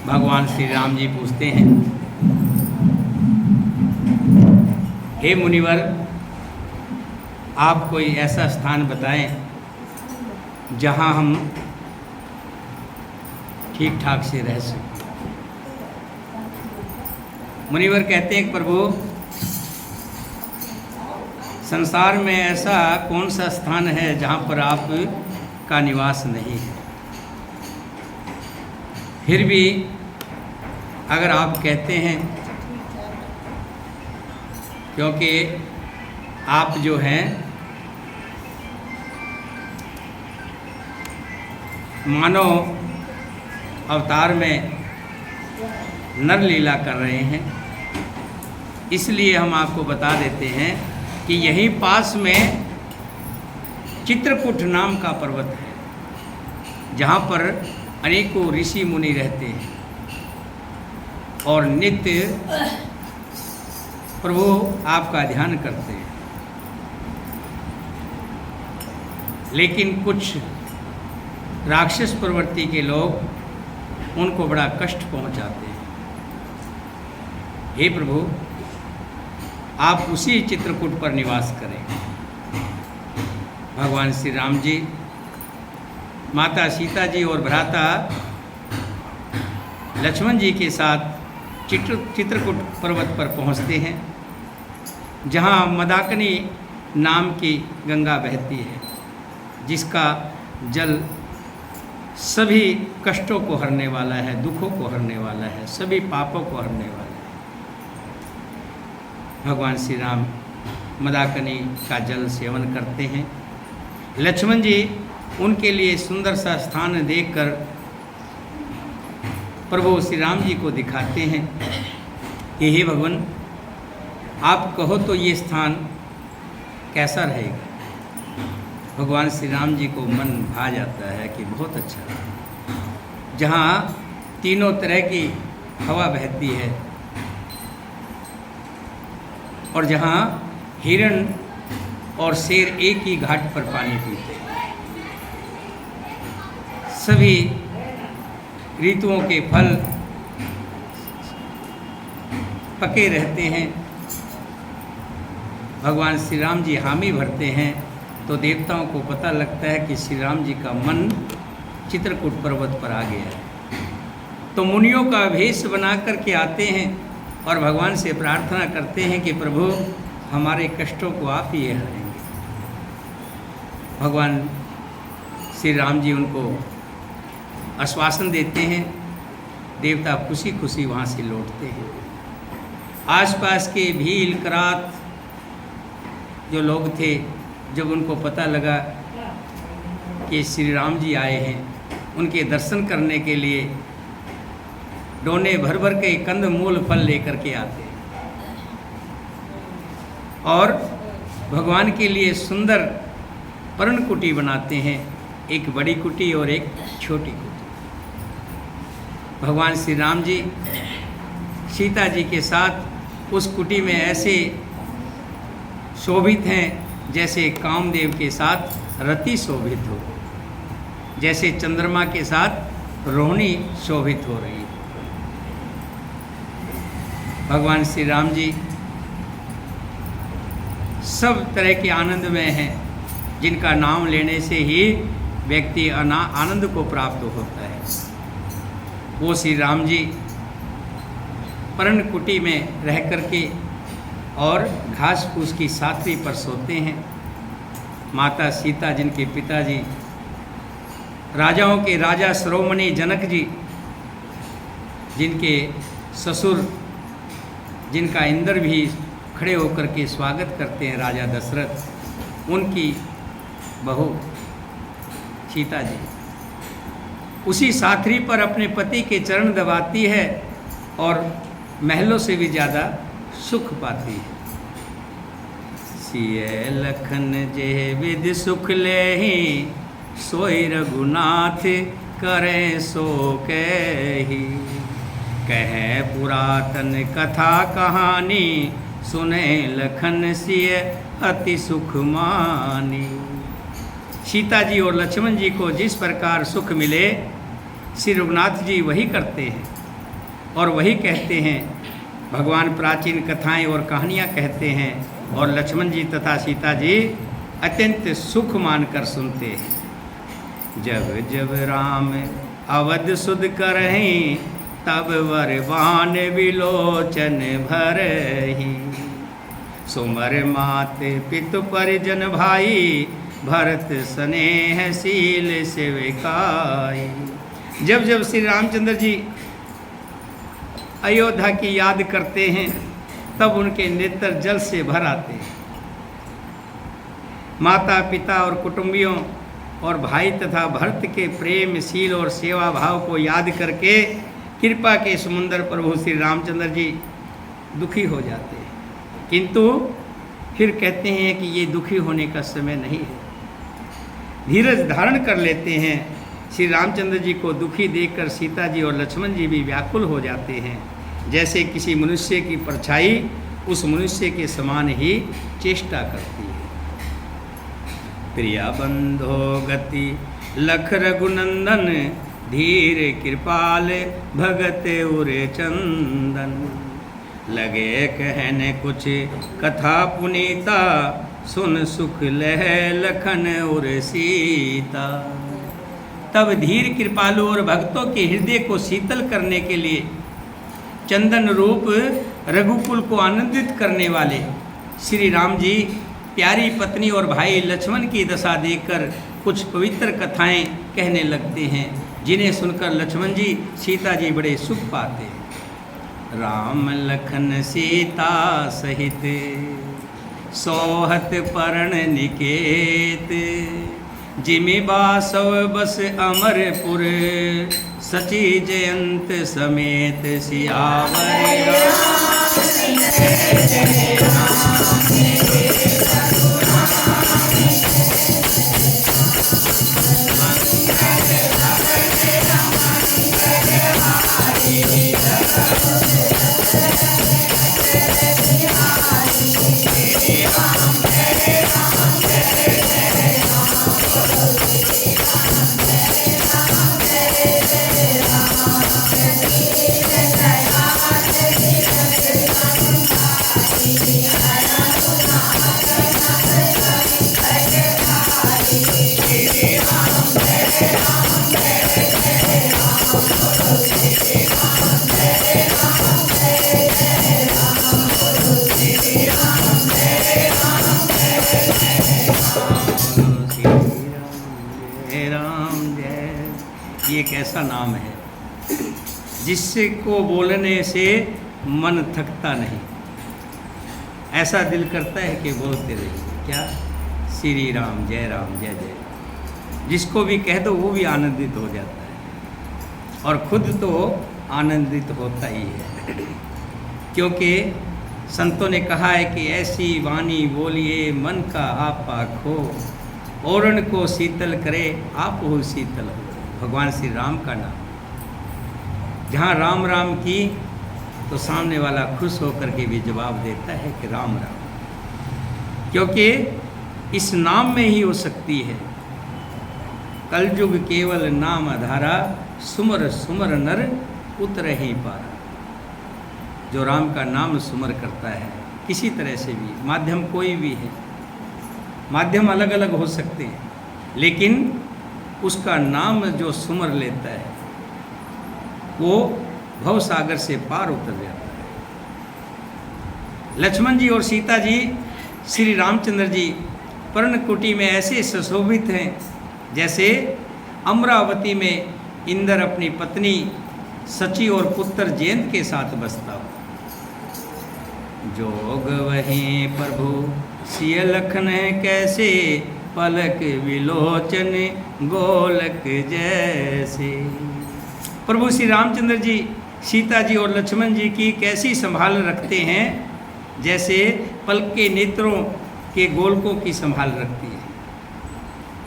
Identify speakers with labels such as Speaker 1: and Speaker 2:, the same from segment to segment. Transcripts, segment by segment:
Speaker 1: भगवान श्री राम जी पूछते हैं, हे मुनिवर, आप कोई ऐसा स्थान बताएं जहां हम ठीक ठाक से रह सकें। मुनिवर कहते हैं, प्रभु, संसार में ऐसा कौन सा स्थान है जहाँ पर आप का निवास नहीं है। फिर भी अगर आप कहते हैं, क्योंकि आप जो हैं मानव अवतार में नर लीला कर रहे हैं, इसलिए हम आपको बता देते हैं कि यहीं पास में चित्रकूट नाम का पर्वत है, जहाँ पर अनेकों ऋषि मुनि रहते हैं और नित्य प्रभु आपका ध्यान करते हैं। लेकिन कुछ राक्षस प्रवृत्ति के लोग उनको बड़ा कष्ट पहुंचाते हैं। हे प्रभु, आप उसी चित्रकूट पर निवास करें। भगवान श्री राम जी माता सीता जी और भ्राता लक्ष्मण जी के साथ चित्रकूट पर्वत पर पहुंचते हैं, जहां मंदाकिनी नाम की गंगा बहती है, जिसका जल सभी कष्टों को हरने वाला है, दुखों को हरने वाला है, सभी पापों को हरने वाला है। भगवान श्री राम मंदाकिनी का जल सेवन करते हैं। लक्ष्मण जी उनके लिए सुंदर सा स्थान देखकर प्रभु श्री राम जी को दिखाते हैं कि हे भगवान, आप कहो तो ये स्थान कैसा रहेगा। भगवान श्री राम जी को मन भा जाता है कि बहुत अच्छा है, जहाँ तीनों तरह की हवा बहती है और जहाँ हिरण और शेर एक ही घाट पर पानी पीते हैं। सभी ऋतुओं के फल पके रहते हैं। भगवान श्री राम जी हामी भरते हैं तो देवताओं को पता लगता है कि श्री राम जी का मन चित्रकूट पर्वत पर आ गया है। तो मुनियों का भेष बना करके आते हैं और भगवान से प्रार्थना करते हैं कि प्रभु, हमारे कष्टों को आप ही हरेंगे। भगवान श्री राम जी उनको आश्वासन देते हैं। देवता खुशी खुशी वहाँ से लौटते हैं। आसपास के भील करात जो लोग थे, जब उनको पता लगा कि श्री राम जी आए हैं, उनके दर्शन करने के लिए डोने भर भर के कंद मूल फल लेकर के आते हैं और भगवान के लिए सुंदर पर्ण कुटी बनाते हैं, एक बड़ी कुटी और एक छोटी कुटी। भगवान श्री राम जी सीता जी के साथ उस कुटी में ऐसे शोभित हैं जैसे कामदेव के साथ रति शोभित हो, जैसे चंद्रमा के साथ रोहिणी शोभित हो रही है। भगवान श्री राम जी सब तरह के आनंद में हैं, जिनका नाम लेने से ही व्यक्ति आनंद को प्राप्त होता है। वो श्री राम जी पर्ण कुटी में रह करके और घास फूस की साथी पर सोते हैं। माता सीता, जिनके पिताजी राजाओं के राजा शिरोमणि जनक जी, जिनके ससुर, जिनका इंद्र भी खड़े होकर के स्वागत करते हैं, राजा दशरथ, उनकी बहू सीता जी उसी साथरी पर अपने पति के चरण दबाती है और महलों से भी ज़्यादा सुख पाती है। सिय लखन जे विद सुख लेहि, सोई रघुनाथ करें सो कही। कहे पुरातन कथा कहानी, सुने लखन सिय अति सुख मानी। सीता जी और लक्ष्मण जी को जिस प्रकार सुख मिले, श्री रघुनाथ जी वही करते हैं। और वही कहते हैं, भगवान प्राचीन कथाएं और कहानियाँ कहते हैं और लक्ष्मण जी तथा सीता जी अत्यंत सुख मानकर सुनते हैं। जब जब राम अवध सुध करहीं, तब वरवान विलोचन भरहीं। सुमर मात पितु परिजन भाई, भरत स्नेह शील सेविकाई। जब जब श्री रामचंद्र जी अयोध्या की याद करते हैं, तब उनके नेत्र जल से भर आते हैं। माता पिता और कुटुंबियों और भाई तथा भरत के प्रेम शील और सेवा भाव को याद करके कृपा के समुद्र प्रभु श्री रामचंद्र जी दुखी हो जाते हैं, किंतु फिर कहते हैं कि ये दुखी होने का समय नहीं है। धीरज धारण कर लेते हैं। श्री रामचंद्र जी को दुखी देखकर सीता जी और लक्ष्मण जी भी व्याकुल हो जाते हैं। जैसे किसी मनुष्य की परछाई उस मनुष्य के समान ही चेष्टा करती है। प्रिया बंधो गति लख रघुनंदन, धीर कृपाल भगत उरे चंदन। लगे कहने कुछ कथा पुनीता, सुन सुख लह लखन उर सीता। तब धीर कृपालु और भक्तों के हृदय को शीतल करने के लिए चंदन रूप रघुकुल को आनंदित करने वाले श्री राम जी प्यारी पत्नी और भाई लक्ष्मण की दशा देखकर कुछ पवित्र कथाएं कहने लगते हैं, जिन्हें सुनकर लक्ष्मण जी सीता जी बड़े सुख पाते हैं। राम लखन सीता सहित सोहत परण निकेत, जिमि बासव बस अमरपुर, सची जयंत समेत सियावर ये एक ऐसा नाम है जिससे को बोलने से मन थकता नहीं। ऐसा दिल करता है कि बोलते रहिए। क्या? श्री राम जय जय। जिसको भी कह दो वो भी आनंदित हो जाता है और खुद तो आनंदित होता ही है, क्योंकि संतों ने कहा है कि ऐसी वाणी बोलिए मन का आपा खो, औरन को शीतल करे आप हो शीतल हो। भगवान श्री राम का नाम, जहाँ राम राम की तो सामने वाला खुश होकर के भी जवाब देता है कि राम राम, क्योंकि इस नाम में ही हो सकती है। कलयुग केवल नाम आधारा, सुमर सुमर नर उतर ही पारा। जो राम का नाम सुमर करता है, किसी तरह से भी, माध्यम कोई भी है, माध्यम अलग अलग हो सकते हैं, लेकिन उसका नाम जो सुमर लेता है वो भव सागर से पार उतर जाता है। लक्ष्मण जी और सीता जी श्री रामचंद्र जी पर्णकुटी में ऐसे सुशोभित हैं जैसे अमरावती में इंद्र अपनी पत्नी सची और पुत्र जयंत के साथ बसता हो। जोग वहीं प्रभु सिय लखन कैसे, पलक विलोचन गोलक जैसे। प्रभु श्री रामचंद्र जी सीता जी और लक्ष्मण जी की कैसी संभाल रखते हैं, जैसे पलक के नेत्रों के गोलकों की संभाल रखती है।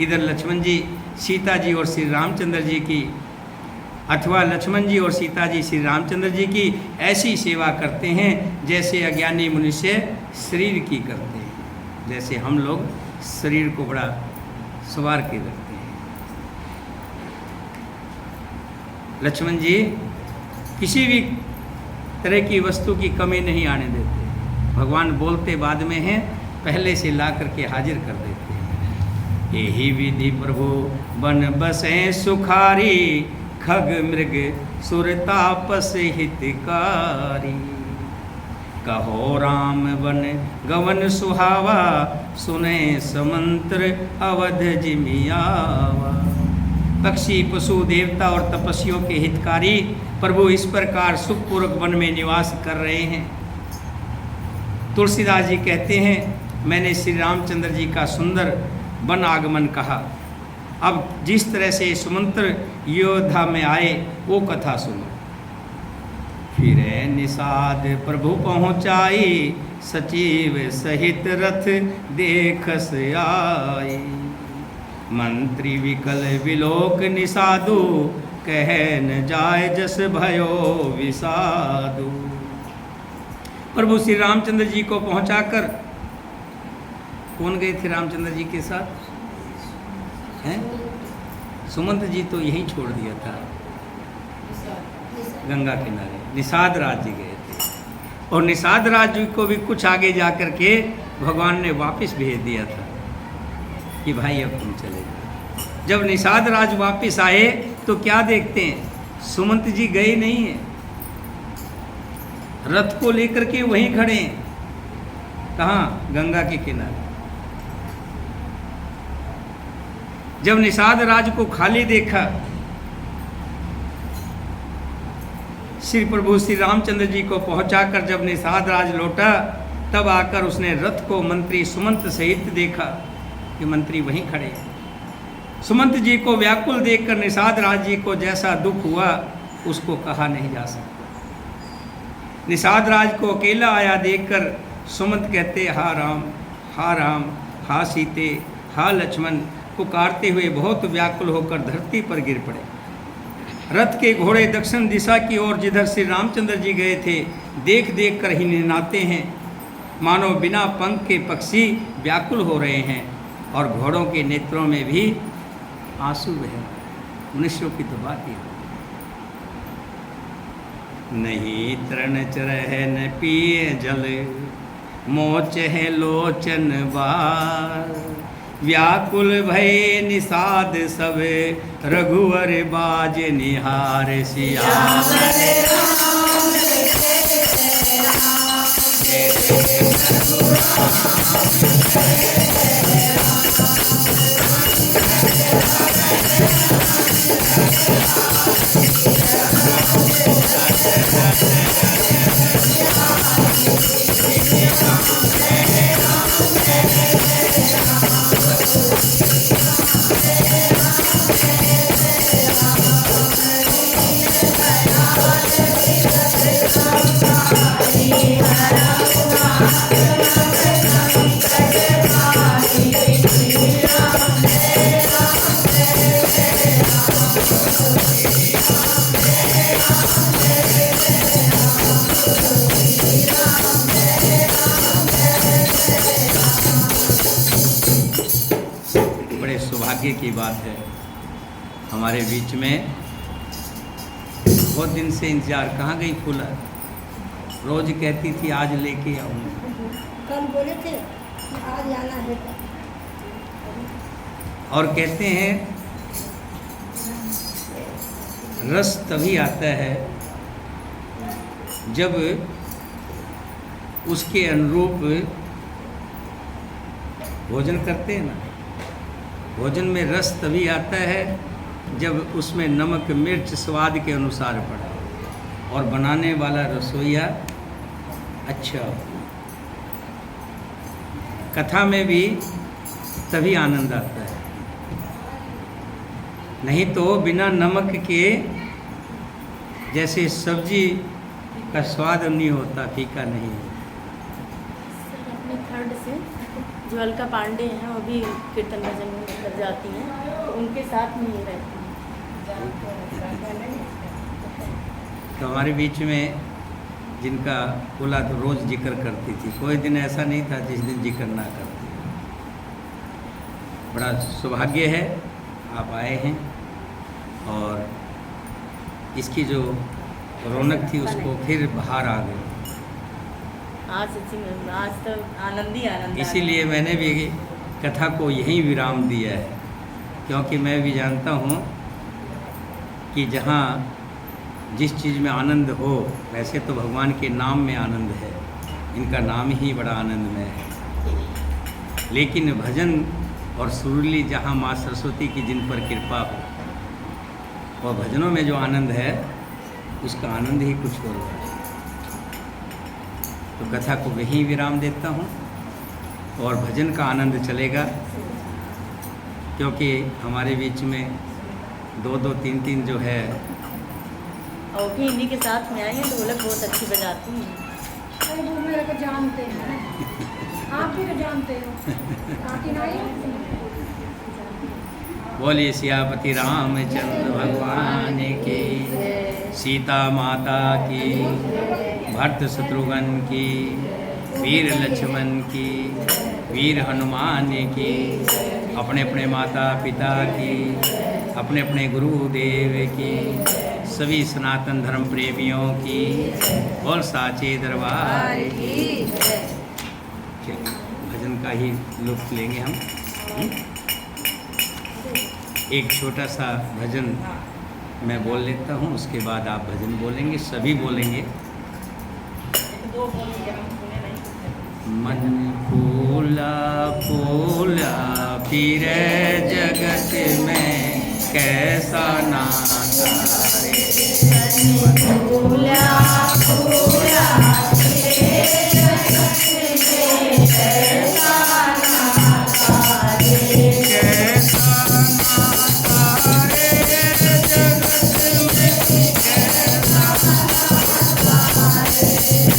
Speaker 1: इधर लक्ष्मण जी सीता जी और श्री रामचंद्र जी की, अथवा लक्ष्मण जी और सीता जी श्री रामचंद्र जी की ऐसी सेवा करते हैं जैसे अज्ञानी मनुष्य शरीर की करते हैं, जैसे हम लोग शरीर को बड़ा संवार के रखते हैं। लक्ष्मण जी किसी भी तरह की वस्तु की कमी नहीं आने देते। भगवान बोलते बाद में हैं, पहले से ला करके हाजिर कर देते हैं। यही विधि प्रभु बन बसे सुखारी, खग मृग सुर तापस हितकारी। कहो राम बन गवन सुहावा, सुने समंत्र अवध जिमियावा। पक्षी पशु देवता और तपस्वियों के हितकारी प्रभु इस प्रकार सुखपूर्वक वन में निवास कर रहे हैं। तुलसीदास जी कहते हैं, मैंने श्री रामचंद्र जी का सुंदर वन आगमन कहा। अब जिस तरह से सुमंत्र योद्धा में आए वो कथा सुनो। फिर निषाद प्रभु पहुँचाई, सचिव सहित रथ देखस आई। मंत्री विकल विलोक निषादु, कह न जाय जस भयो विषादु। प्रभु श्री रामचंद्र जी को पहुंचाकर, कौन गए थे रामचंद्र जी के साथ? हैं? सुमंत जी तो यहीं छोड़ दिया था गंगा किनारे। निषाद राज जी गए थे और निषाद राज जी को भी कुछ आगे जा कर के भगवान ने वापस भेज दिया था कि भाई अब तुम चले जाओ। जब निषाद राज वापस आए तो क्या देखते हैं, सुमंत जी गए नहीं हैं, रथ को लेकर के वहीं खड़े हैं। कहाँ? गंगा के किनारे। जब निषाद राज को खाली देखा, श्री प्रभु श्री रामचंद्र जी को पहुंचाकर जब निषाद राज लौटा, तब आकर उसने रथ को मंत्री सुमंत सहित देखा कि मंत्री वहीं खड़े हैं। सुमंत जी को व्याकुल देखकर निषाद राज जी को जैसा दुख हुआ उसको कहा नहीं जा सकता। निषाद राज को अकेला आया देखकर सुमंत कहते, हा राम, हा राम, हा सीते, हा लक्ष्मण पुकारते हुए बहुत व्याकुल होकर धरती पर गिर पड़े। रथ के घोड़े दक्षिण दिशा की ओर जिधर श्री रामचंद्र जी गए थे, देख देख कर ही निनाते हैं, मानो बिना पंख के पक्षी व्याकुल हो रहे हैं और घोड़ों के नेत्रों में भी आंसू बह रहे हैं। मनुष्यों की तो बात ही नहीं। तृण चरह न पिए जल, मोच है लोचन बार। व्याकुल भय निषाद सब, रघुवर बाज निहार। सिया सौभाग्य की बात है, हमारे बीच में बहुत दिन से इंतजार। कहाँ गई फूला? रोज कहती थी आज लेके आऊँगी।
Speaker 2: कल बोले थे आज आना है।
Speaker 1: और कहते हैं रस तभी आता है जब उसके अनुरूप भोजन करते हैं ना। भोजन में रस तभी आता है जब उसमें नमक मिर्च स्वाद के अनुसार पड़ा और बनाने वाला रसोइया अच्छा हो। कथा में भी तभी आनंद आता है, नहीं तो बिना नमक के जैसे सब्जी का स्वाद नहीं होता, फीका नहीं होता।
Speaker 3: अपने थर्ड से जो अलका पांडे हैं वो भी कीर्तन भजन में कर जाती हैं, तो उनके साथ में ही रहती हैं।
Speaker 1: तो हमारे बीच में जिनका बोला तो रोज़ जिक्र करती थी, कोई दिन ऐसा नहीं था जिस दिन जिक्र ना करती। बड़ा सौभाग्य है आप आए हैं और इसकी जो रौनक थी उसको फिर बाहर आ गई।
Speaker 3: आज सच्ची में आज तो आनंद ही आनंद आ गया।
Speaker 1: इसीलिए मैंने भी कथा को यहीं विराम दिया है, क्योंकि मैं भी जानता हूँ कि जहाँ जिस चीज़ में आनंद हो, वैसे तो भगवान के नाम में आनंद है, इनका नाम ही बड़ा आनंदमय है। लेकिन भजन और सुरीली जहाँ माँ सरस्वती की जिन पर कृपा हो, और भजनों में जो आनंद है उसका आनंद ही कुछ और है। तो कथा को वहीं विराम देता हूँ और भजन का आनंद चलेगा, क्योंकि हमारे बीच में 2-2, 3-3 जो है,
Speaker 3: और भी इन्हीं के साथ में आई हैं तो वो लोग बहुत अच्छी बजाती हैं।
Speaker 2: अरे वो मेरे को जानते हैं, आप भी तो जानते हो। आती नहीं
Speaker 1: बोलिए सियापति रामचंद्र भगवान की, सीता माता की, भरत शत्रुघ्न की, वीर लक्ष्मण की, वीर हनुमान की, अपने अपने माता पिता की, अपने अपने गुरुदेव की, सभी सनातन धर्म प्रेमियों की और साचे दरबार की। भजन का ही लुत्फ लेंगे हम। एक छोटा सा भजन मैं बोल लेता हूँ, उसके बाद आप भजन बोलेंगे, सभी बोलेंगे। मन फूला फूला फिरे जगत में कैसा नाता रे। मन फूला फूला फिरे जगत में कैसा नाता रे। कैसा नाता रे जगत में कैसा नाता रे।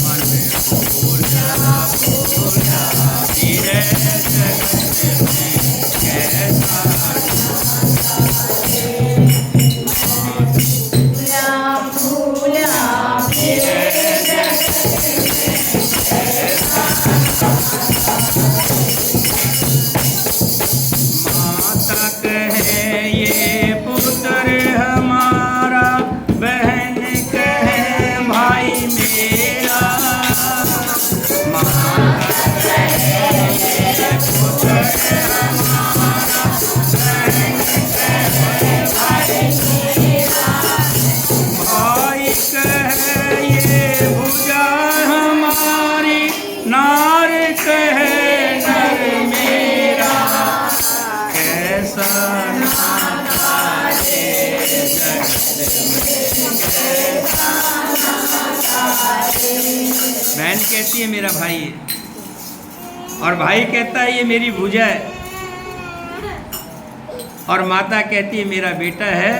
Speaker 1: मन फूला फूला फिरे जगत में कैसा नाता रे। फूला फिरे जगत में कैसा माता कहे ये पुत्र हमारा, बहन कहे भाई मेरा। माता कहे ये पुत्र हमारा, बहन कहे भाई मेरा। भाई कहे ये भुजा हमारी, नार कहे नर मेरा। कैसा नाता रे जगत में कैसा नाता रे। बहन कहती है मेरा भाई है, और भाई कहता है ये मेरी भुजा है, और माता कहती है मेरा बेटा है,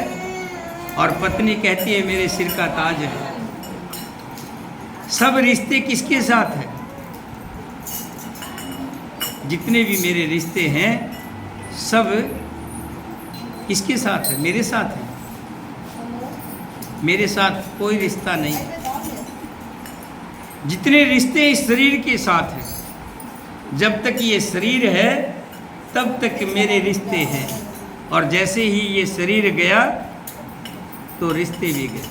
Speaker 1: और पत्नी कहती है मेरे सिर का ताज है। सब रिश्ते किसके साथ हैं? जितने भी मेरे रिश्ते हैं सब किसके साथ है? मेरे साथ है। मेरे साथ कोई रिश्ता नहीं। जितने रिश्ते इस शरीर के साथ हैं, जब तक ये शरीर है तब तक मेरे रिश्ते हैं, और जैसे ही ये शरीर गया तो रिश्ते भी गए।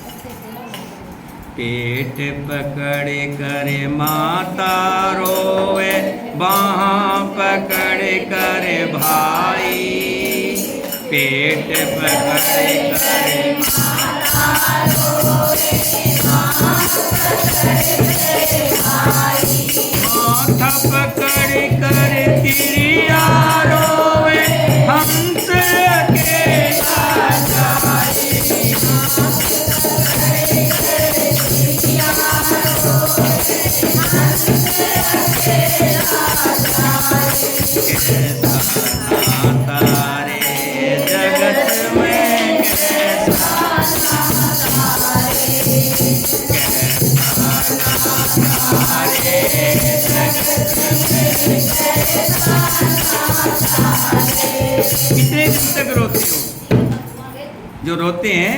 Speaker 1: पेट पकड़ कर माता रोवे, बाहाँ पकड़ कर भाई। पेट पकड़ कर माता रोवे, बाहाँ पकड़ कर भाई। माथा पकड़ कर तिरिया रोवे, हंस अकेला जाए। नाता रे जगत में कैसा नाता रे। कैसा नाता रे जगत में कैसा नाता रे। कितने दिन तक रोते हो? जो रोते हैं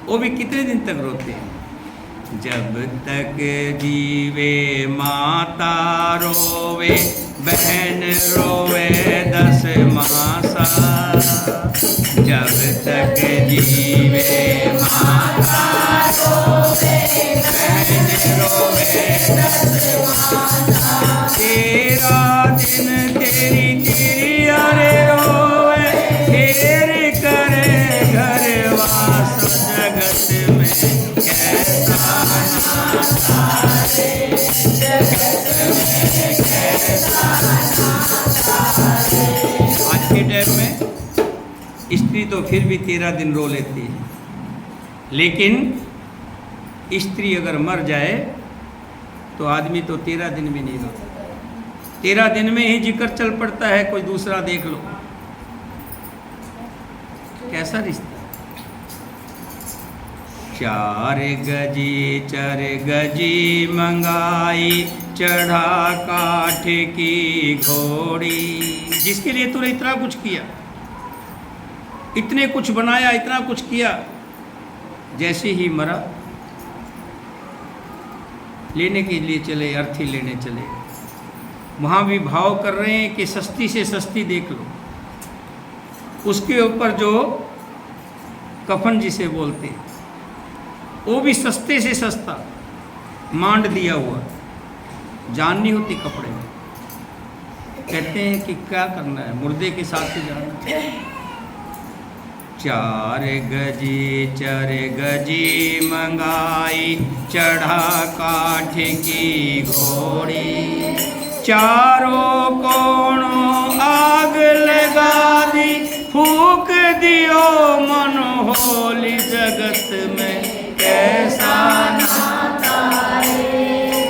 Speaker 1: वो भी कितने दिन तक रोते हैं? जब तक जीवे माता रोवे, बहन रोवे 10 मासा। जब तक जीवे माता रोवे, में कैसा नाता रे, जगत में कैसा नाता रे। आज के टाइम में स्त्री तो फिर भी 13 दिन रो लेती है, लेकिन स्त्री अगर मर जाए तो आदमी तो 13 दिन भी नहीं रोता। 13 दिन में ही जिक्र चल पड़ता है, कोई दूसरा देख लो। कैसा रिश्ता। 4 गजी 4 गजी मंगाई, चढ़ा काठ की घोड़ी। जिसके लिए तूने इतना कुछ किया, इतने कुछ बनाया, इतना कुछ किया, जैसे ही मरा लेने के लिए चले, अर्थी लेने चले, वहाँ भी भाव कर रहे हैं कि सस्ती से सस्ती देख लो। उसके ऊपर जो कफन जिसे बोलते हैं, वो भी सस्ते से सस्ता मांड दिया हुआ, जान नहीं होती कपड़े में। कहते हैं कि क्या करना है, मुर्दे के साथ ही जाना है। 4 गजी 4 गजी मंगाई, चढ़ा काठ की घोड़ी। चारों कोणों आग लगा दी, फूक दियो मन होली, जगत में कैसा नाता रे,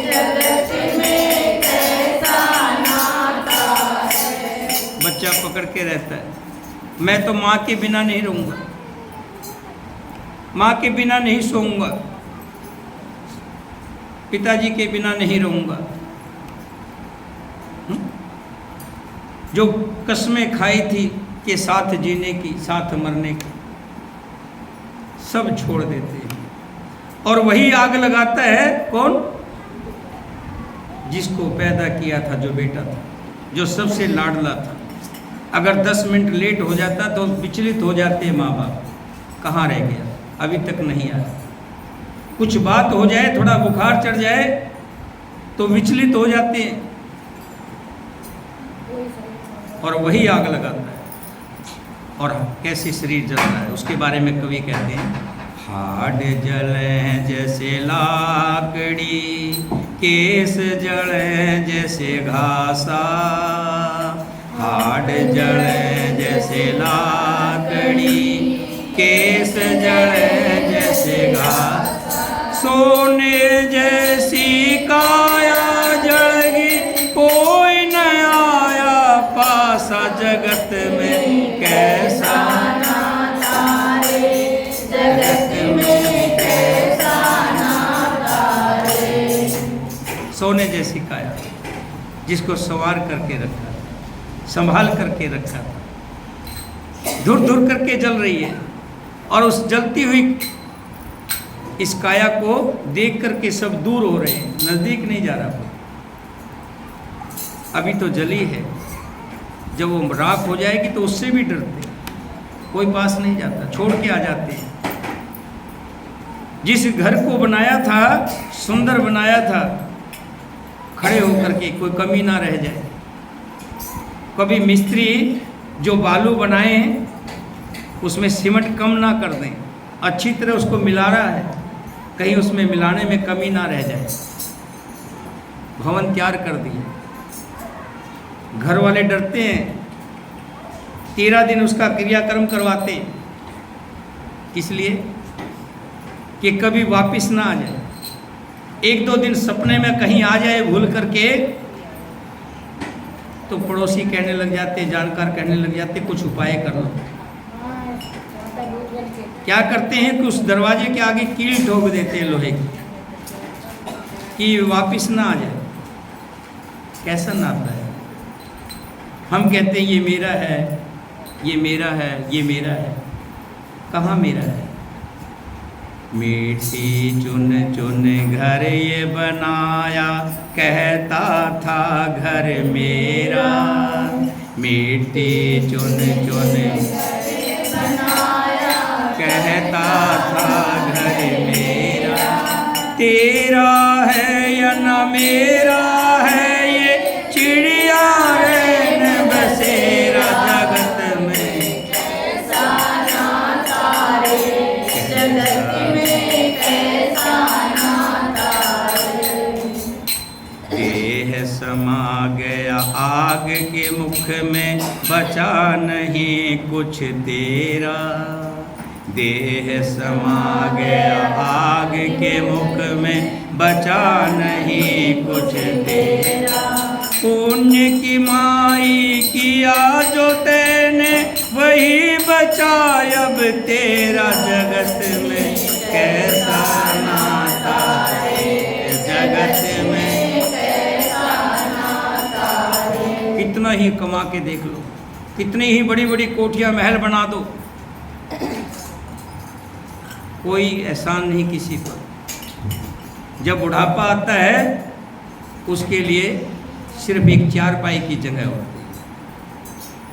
Speaker 1: जगत में कैसा नाता है। बच्चा पकड़ के रहता है, मैं तो माँ के बिना नहीं रहूँगा, माँ के बिना नहीं सोऊंगा, पिताजी के बिना नहीं रहूँगा। जो कस्में खाई थी कि साथ जीने की, साथ मरने की, सब छोड़ देते हैं। और वही आग लगाता है कौन? जिसको पैदा किया था, जो बेटा था, जो सबसे लाडला था। अगर 10 मिनट लेट हो जाता तो विचलित हो जाते माँ बाप, कहाँ रह गया, अभी तक नहीं आया। कुछ बात हो जाए, थोड़ा बुखार चढ़ जाए तो विचलित हो जाते हैं, और वही आग लगाता है। और कैसे शरीर जल रहा है, उसके बारे में कवि कहते हैं, हाड जले जैसे लाकड़ी, केस जले जैसे घासा। हाड जले जैसे लाकड़ी, केस जले जैसे घासा। सोने जैसी काया जलगी, कोई न आया पासा, जगत में कैसा नाता रे, जगत में कैसा नाता रे। सोने जैसी काया, जिसको सवार करके रखा, संभाल करके रखा था, धुर धुर करके जल रही है, और उस जलती हुई इस काया को देख करके सब दूर हो रहे हैं, नजदीक नहीं जा रहा। अभी तो जली है, जब वो राख हो जाएगी तो उससे भी डरते, कोई पास नहीं जाता, छोड़ के आ जाते हैं। जिस घर को बनाया था, सुंदर बनाया था, खड़े होकर के कोई कमी ना रह जाए। कभी मिस्त्री जो बालू बनाए उसमें सीमेंट कम ना कर दें, अच्छी तरह उसको मिला रहा है, कहीं उसमें मिलाने में कमी ना रह जाए। भवन तैयार कर दिए, घर वाले डरते हैं, 13 दिन उसका क्रियाक्रम करवाते, इसलिए कि कभी वापस ना आ जाए। 1-2 दिन सपने में कहीं आ जाए भूल करके, तो पड़ोसी कहने लग जाते, जानकार कहने लग जाते, कुछ उपाय कर लो। क्या करते हैं कि उस दरवाजे के आगे कील ठोक देते हैं लोहे की, कि वापस ना आ जाए। कैसा नाता है। हम कहते हैं ये मेरा है, ये मेरा है, ये मेरा है। कहाँ मेरा है? मिट्टी चुन चुन घर ये बनाया, कहता था घर मेरा। मिट्टी चुन चुन बनाया, कहता था घर मेरा। तेरा है या न मेरा है, ये चिड़िया रैन बसेरा। जगत में कैसा नाता रे, जगत में आग के मुख में बचा नहीं कुछ तेरा, देह समा गया आग के मुख में बचा नहीं कुछ तेरा। पुण्य की माई किया जो तेने वही बचा अब तेरा, जगत में कैसा नाता है, जगत में कैसा नाता है। कितना ही कमा के देख लो, कितनी ही बड़ी बड़ी कोठियां महल बना दो, कोई एहसान नहीं किसी पर। जब बुढ़ापा आता है उसके लिए सिर्फ एक चारपाई की जगह होती है,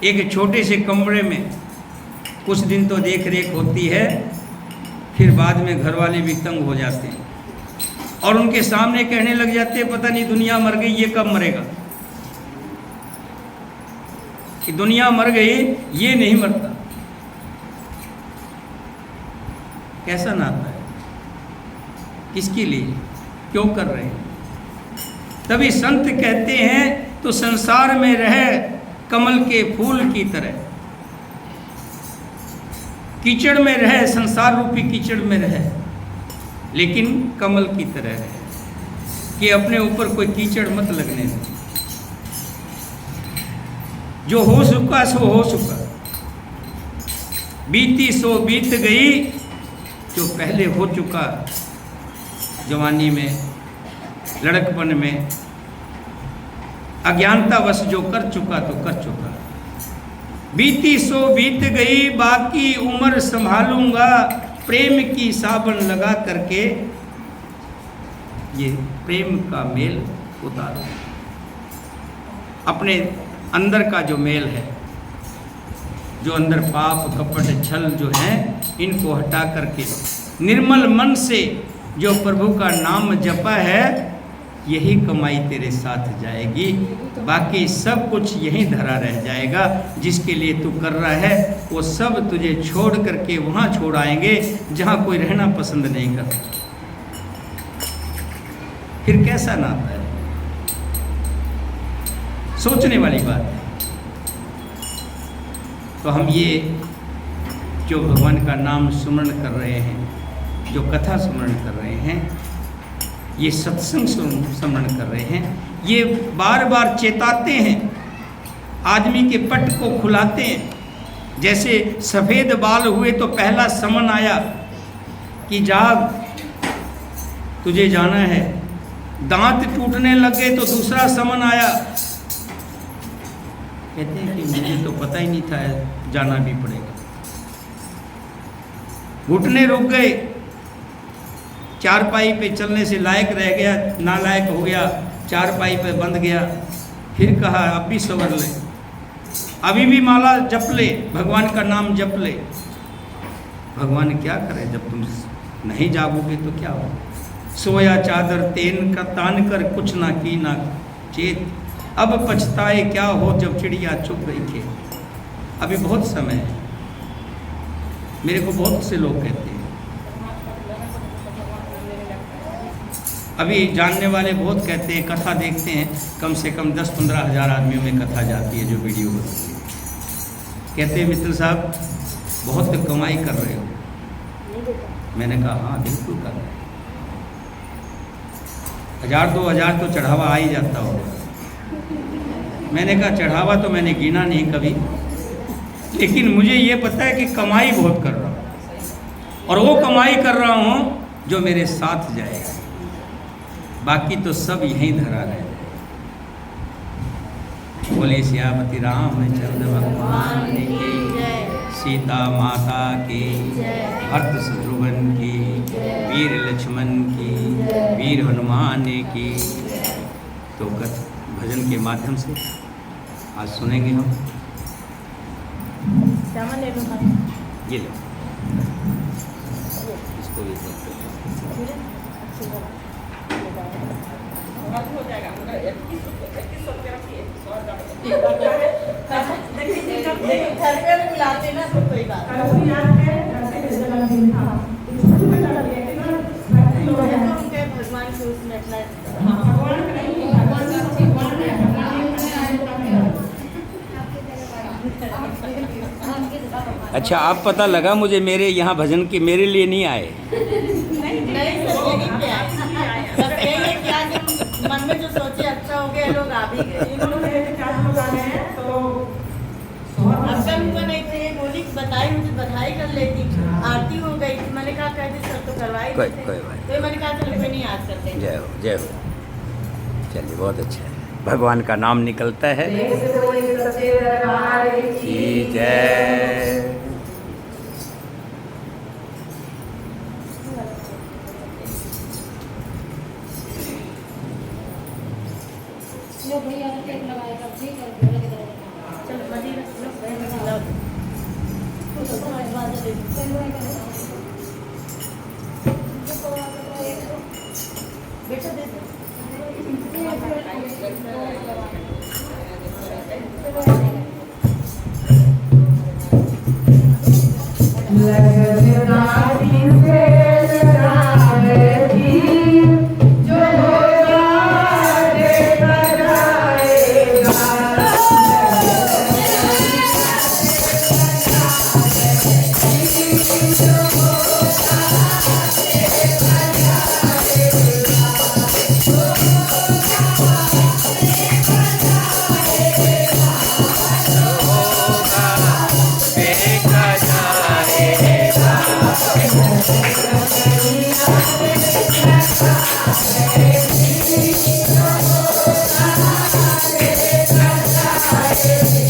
Speaker 1: एक छोटे से कमरे में कुछ दिन तो देख रेख होती है, फिर बाद में घर वाले भी तंग हो जाते हैं और उनके सामने कहने लग जाते हैं पता नहीं दुनिया मर गई, ये कब मरेगा, कि दुनिया मर गई ये नहीं मरता। कैसा नाता है, किसके लिए, क्यों कर रहे हैं? तभी संत कहते हैं तो संसार में रहे कमल के फूल की तरह, कीचड़ में रहे, संसार रूपी कीचड़ में रहे, लेकिन कमल की तरह रहे कि अपने ऊपर कोई कीचड़ मत लगने दे। जो हो चुका सो हो चुका, बीती सो बीत गई, जो पहले हो चुका जवानी में, लड़कपन में, अज्ञानतावश जो कर चुका तो कर चुका, बीती सो बीत गई, बाकी उम्र संभालूंगा, प्रेम की साबन लगा करके ये प्रेम का मेल उतारो। अपने अंदर का जो मेल है, जो अंदर पाप कपट छल जो है, इनको हटा करके निर्मल मन से जो प्रभु का नाम जपा है, यही कमाई तेरे साथ जाएगी। बाकी सब कुछ यहीं धरा रह जाएगा। जिसके लिए तू कर रहा है वो सब तुझे छोड़ करके वहाँ छोड़ आएंगे जहाँ कोई रहना पसंद नहीं करता। फिर कैसा नाता है, सोचने वाली बात है। तो हम ये जो भगवान का नाम स्मरण कर रहे हैं, जो कथा स्मरण कर रहे हैं, ये सत्संग स्मरण कर रहे हैं, ये बार बार चेताते हैं, आदमी के पट को खुलाते हैं। जैसे सफ़ेद बाल हुए तो पहला समन आया कि जाग, तुझे जाना है। दांत टूटने लगे तो दूसरा समन आया, कहते हैं कि मुझे तो पता ही नहीं था, जाना भी पड़ेगा। घुटने रुक गए, चारपाई पे चलने से लायक रह गया, नालायक हो गया, चारपाई पे बंध गया। फिर कहा अब भी सवर ले, अभी भी माला जप ले, भगवान का नाम जप ले। भगवान क्या करे, जब तुम नहीं जागोगे तो क्या हो। सोया चादर तेन का तान कर, कुछ ना की ना चेत, अब पछताए क्या हो जब चिड़िया चुग गई खेत। अभी बहुत समय है। मेरे को बहुत से लोग कहते हैं, अभी जानने वाले बहुत कहते हैं, कथा देखते हैं, कम से कम 10-15 हज़ार आदमियों में कथा जाती है जो वीडियो होती है। कहते हैं मित्र साहब बहुत कमाई कर रहे हो। मैंने कहा हाँ बिल्कुल कर रहे हैं, 1000-2000 तो चढ़ावा आ ही जाता होगा। मैंने कहा चढ़ावा तो मैंने गिना नहीं कभी, लेकिन मुझे ये पता है कि कमाई बहुत कर रहा हूँ, और वो कमाई कर रहा हूँ जो मेरे साथ जाएगा। बाकी तो सब यहीं धरा रहे। बोले श्यामति रामचंद्र भगवान की, सीता माता की, भरत शत्रुघ्न की, वीर लक्ष्मण की, वीर हनुमान की। तो भजन के माध्यम से आज सुनेंगे हम। ये लो, इसको भी
Speaker 3: हो जाएगा। मिलाते ना तो कोई बात भगवान से उसमें अपना
Speaker 1: अच्छा, आप पता लगा मुझे मेरे यहाँ भजन के मेरे लिए नहीं आए।
Speaker 3: नहीं सर, यहीं पे आए। बस यही है कि आज हम मन में जो सोचे अच्छा हो गया, लोग आ भी गए। अब कल हुआ नहीं थे, ये बोली बताई, मुझे बधाई कर लेती, आरती हो गई थी। मैंने कहा कहते सर तो करवाई
Speaker 1: कोई
Speaker 3: देते।
Speaker 1: बात
Speaker 3: तो मैंने कहा चलो कोई नहीं, आज करते हैं।
Speaker 1: जय हो, जय हो। चलिए, बहुत अच्छा है, भगवान का नाम निकलता है। की जय।
Speaker 2: लो भैया टेप लगाएगा, ठीक है, बोले की तरह।
Speaker 3: चलो मदीना लो, बाजा दे दो। बेटा दे दो।
Speaker 4: Thank you.